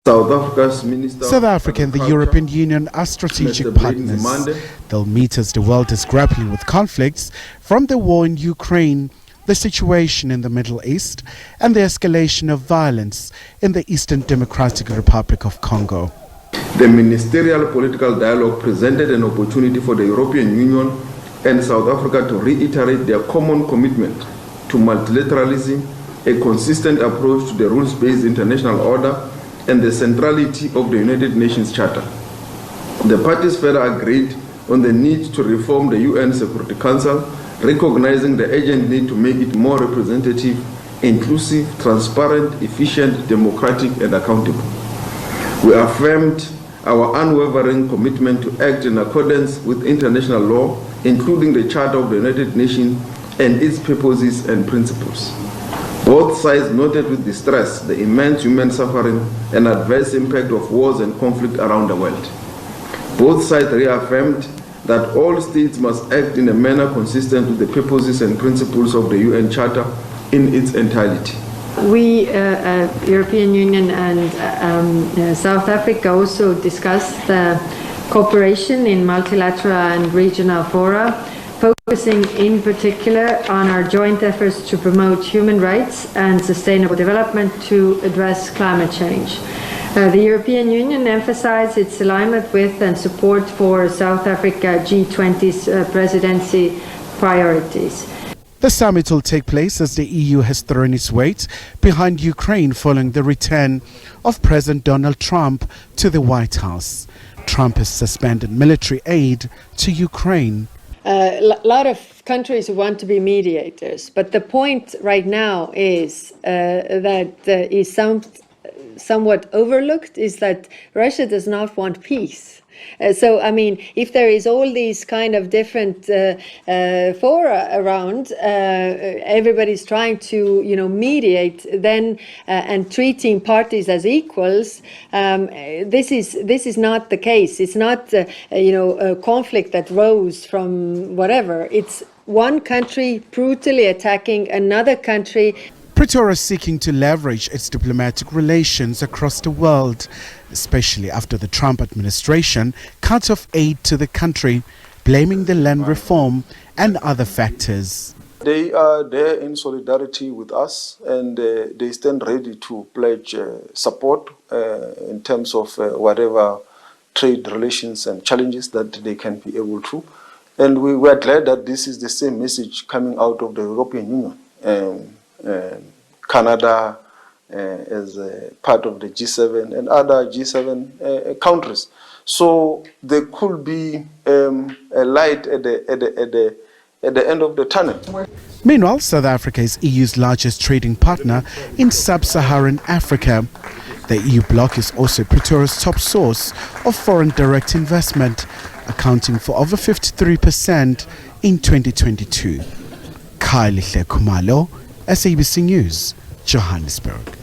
South Africa and the European Union are strategic partners. They'll meet as the world is grappling with conflicts from the war in Ukraine, the situation in the Middle East, and the escalation of violence in the Eastern Democratic Republic of Congo. The ministerial political dialogue presented an opportunity for the European Union and South Africa to reiterate their common commitment to multilateralism, a consistent approach to the rules-based international order, and the centrality of the United Nations Charter. The parties further agreed on the need to reform the UN Security Council, recognizing the urgent need to make it more representative, inclusive, transparent, efficient, democratic, and accountable. We affirmed our unwavering commitment to act in accordance with international law, including the Charter of the United Nations and its purposes and principles. Both sides noted with distress the immense human suffering and adverse impact of wars and conflict around the world. Both sides reaffirmed that all states must act in a manner consistent with the purposes and principles of the UN Charter in its entirety. We, European Union and South Africa, also discussed cooperation in multilateral and regional fora, focusing in particular on our joint efforts to promote human rights and sustainable development to address climate change. The European Union emphasized its alignment with and support for South Africa G20's presidency priorities. The summit will take place as the EU has thrown its weight behind Ukraine following the return of President Donald Trump to the White House. Trump has suspended military aid to Ukraine. A lot of countries want to be mediators, but the point right now is that is somewhat overlooked is that Russia does not want peace. So, I mean, if there is all these kind of different fora around, everybody's trying to, mediate then and treating parties as equals. This is not the case. It's not, a conflict that rose from whatever. It's one country brutally attacking another country. Pretoria is seeking to leverage its diplomatic relations across the world, especially after the Trump administration cut off aid to the country, blaming the land reform and other factors. They are there in solidarity with us, and they stand ready to pledge support in terms of whatever trade relations and challenges that they can be able to. And we were glad that this is the same message coming out of the European Union. Canada as part of the G7 and other G7 countries. So there could be a light at the end of the tunnel. Meanwhile, South Africa is EU's largest trading partner in sub-Saharan Africa. The EU bloc is also Pretoria's top source of foreign direct investment, accounting for over 53% in 2022. Khayelihle Khumalo, SABC News, Johannesburg.